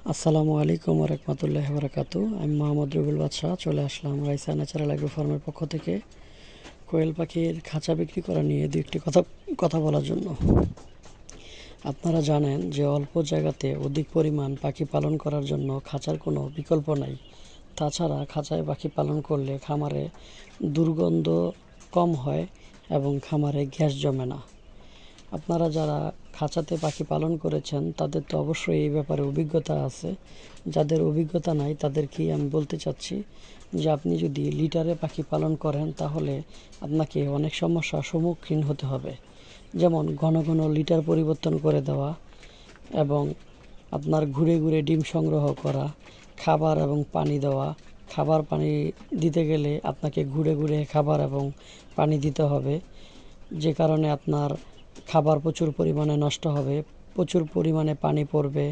আসসালামু আলাইকুম ওয়া রাহমাতুল্লাহি ওয়া বারাকাতুহু। আমি মোহাম্মদ রুবেল বাদশাহ চলে আসলাম রাইসা ন্যাচারাল অ্যাগ্রো ফার্মের পক্ষ থেকে কোয়েল পাখির খাঁচা বিক্রি করা নিয়ে দুই-একটি কথা বলার জন্য। আপনারা জানেন যে অল্প জায়গাতে অধিক পরিমাণ পাখি পালন করার জন্য খাঁচার কোনো বিকল্প নাই। তাছাড়া খাঁচায় পাখি পালন করলে খামারে দুর্গন্ধ কম হয় এবং খামারে গ্যাস জমে না। আপনারা যারা খাঁচাতে পাখি পালন করেছেন তাদের তো অবশ্যই এই ব্যাপারে অভিজ্ঞতা আছে। যাদের অভিজ্ঞতা নাই তাদেরকেই আমি বলতে চাচ্ছি যে আপনি যদি লিটারে পাখি পালন করেন তাহলে আপনাকে অনেক সমস্যার সম্মুখীন হতে হবে। যেমন ঘন ঘন লিটার পরিবর্তন করে দেওয়া এবং আপনার ঘুরে ঘুরে ডিম সংগ্রহ করা, খাবার এবং পানি দেওয়া। খাবার পানি দিতে গেলে আপনাকে ঘুরে ঘুরে খাবার এবং পানি দিতে হবে, যে কারণে আপনার খাবার প্রচুর পরিমাণে নষ্ট হবে, প্রচুর পরিমাণে পানি পড়বে,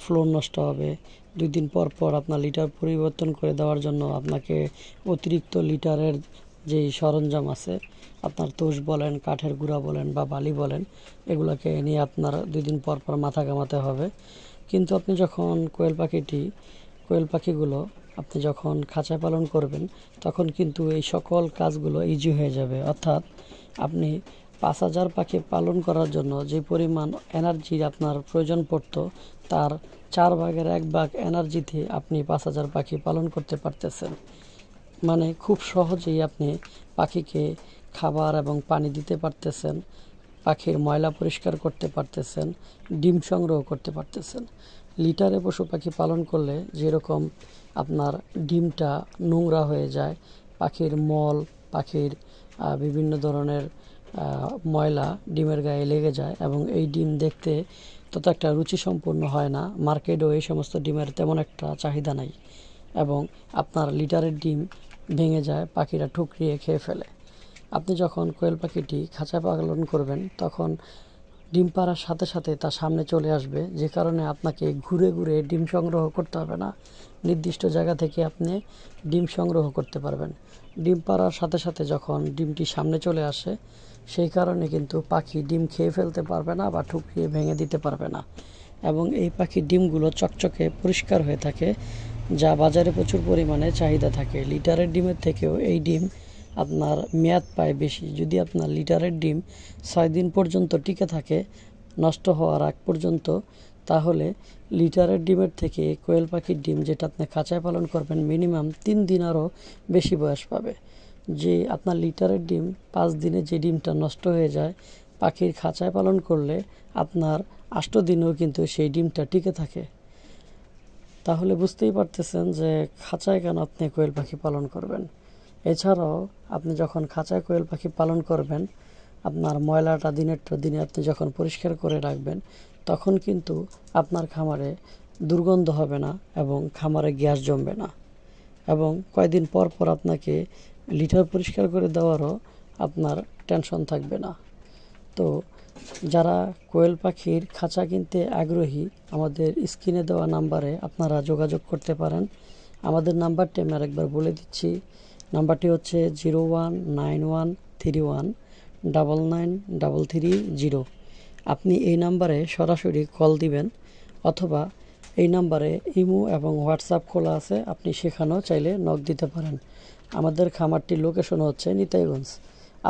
ফ্লোর নষ্ট হবে। 2 দিন পর পর আপনার লিটার পরিবর্তন করে দেওয়ার জন্য আপনাকে অতিরিক্ত লিটারের যেই সরঞ্জাম আছে, আপনার তোষ বলেন, কাঠের গুঁড়া বলেন বা বালি বলেন, এগুলোকে নিয়ে আপনার 2 দিন পর পর মাথা ঘামাতে হবে। কিন্তু আপনি যখন কোয়েল পাখিগুলো আপনি যখন খাঁচায় পালন করবেন তখন কিন্তু এই সকল কাজগুলো ইজি হয়ে যাবে। অর্থাৎ আপনি 5000 পাখি পালন করার জন্য যে পরিমাণ এনার্জির আপনার প্রয়োজন পড়তো তার 4 ভাগের 1 ভাগ এনার্জিতে আপনি 5000 পাখি পালন করতে পারতেছেন। মানে খুব সহজেই আপনি পাখিকে খাবার এবং পানি দিতে পারতেছেন, পাখির ময়লা পরিষ্কার করতে পারতেছেন, ডিম সংগ্রহ করতে পারতেছেন। লিটারে পশু পাখি পালন করলে যেরকম আপনার ডিমটা নোংরা হয়ে যায়, পাখির মল, পাখির বিভিন্ন ধরনের ময়লা ডিমের গায়ে লেগে যায় এবং এই ডিম দেখতে তত একটা রুচিসম্পন্ন হয় না। মার্কেটেও এই সমস্ত ডিমের তেমন একটা চাহিদা নাই এবং আপনার লিটারের ডিম ভেঙে যায়, পাখিরা ঠুকরিয়ে খেয়ে ফেলে। আপনি যখন কোয়েল পাখিটি খাঁচায় পালন করবেন তখন ডিম পাড়ার সাথে সাথে তার সামনে চলে আসবে, যে কারণে আপনাকে ঘুরে ঘুরে ডিম সংগ্রহ করতে হবে না। নির্দিষ্ট জায়গা থেকে আপনি ডিম সংগ্রহ করতে পারবেন। ডিম পাড়ার সাথে সাথে যখন ডিমটি সামনে চলে আসে, সেই কারণে কিন্তু পাখি ডিম খেয়ে ফেলতে পারবে না বা ঠুকরিয়ে ভেঙে দিতে পারবে না। এবং এই পাখির ডিমগুলো চকচকে পরিষ্কার হয়ে থাকে, যা বাজারে প্রচুর পরিমাণে চাহিদা থাকে। লিটারের ডিমের থেকেও এই ডিম আপনার মেয়াদ পায় বেশি। যদি আপনার লিটারের ডিম 6 দিন পর্যন্ত টিকে থাকে নষ্ট হওয়ার আগ পর্যন্ত, তাহলে লিটারের ডিমের থেকে কোয়েল পাখির ডিম যেটা আপনি খাঁচায় পালন করবেন মিনিমাম 3 দিন আরও বেশি বয়স পাবে। যে আপনার লিটারের ডিম 5 দিনে যে ডিমটা নষ্ট হয়ে যায়, পাখির খাঁচায় পালন করলে আপনার 8 দিনেও কিন্তু সেই ডিমটা টিকে থাকে। তাহলে বুঝতেই পারতেছেন যে খাঁচায় কেন আপনি কোয়েল পাখি পালন করবেন। এছাড়াও আপনি যখন খাঁচায় কোয়েল পাখি পালন করবেন, আপনার ময়লাটা দিনের দিনে আপনি যখন পরিষ্কার করে রাখবেন তখন কিন্তু আপনার খামারে দুর্গন্ধ হবে না এবং খামারে গ্যাস জমবে না এবং কয়েকদিন পর পর আপনাকে লিটার পরিষ্কার করে দেওয়ারও আপনার টেনশন থাকবে না। তো যারা কোয়েল পাখির খাঁচা কিনতে আগ্রহী, আমাদের স্ক্রিনে দেওয়া নাম্বারে আপনারা যোগাযোগ করতে পারেন। আমাদের নাম্বারটি আমি আরেকবার বলে দিচ্ছি। নাম্বারটি হচ্ছে 019131993330। আপনি এই নাম্বারে সরাসরি কল দিবেন অথবা এই নাম্বারে ইমো এবং হোয়াটসঅ্যাপ খোলা আছে, আপনি সেখানেও চাইলে নক দিতে পারেন। আমাদের খামারটির লোকেশন হচ্ছে নিতাইগঞ্জ।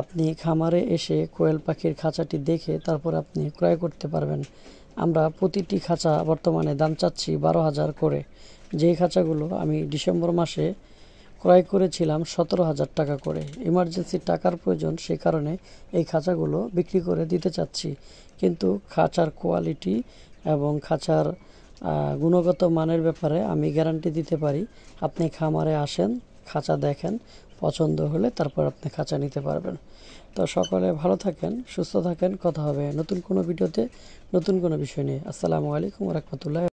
আপনি খামারে এসে কোয়েল পাখির খাঁচাটি দেখে তারপর আপনি ক্রয় করতে পারবেন। আমরা প্রতিটি খাঁচা বর্তমানে দাম চাচ্ছি 12,000 করে। যেই খাঁচাগুলো আমি ডিসেম্বর মাসে ক্রয় করেছিলাম 17,000 টাকা করে। ইমার্জেন্সি টাকার প্রয়োজন, সেই কারণে এই খাঁচাগুলো বিক্রি করে দিতে চাচ্ছি। কিন্তু খাঁচার কোয়ালিটি এবং খাঁচার গুণগত মানের ব্যাপারে আমি গ্যারান্টি দিতে পারি। আপনি খামারে আসেন, খাঁচা দেখেন, পছন্দ হলে তারপর আপনি খাঁচা নিতে পারবেন। তো সকলে ভালো থাকেন, সুস্থ থাকেন। কথা হবে নতুন কোনো ভিডিওতে নতুন কোনো বিষয় নিয়ে। আসসালামু আলাইকুম ওয়া রাহমাতুল্লাহ।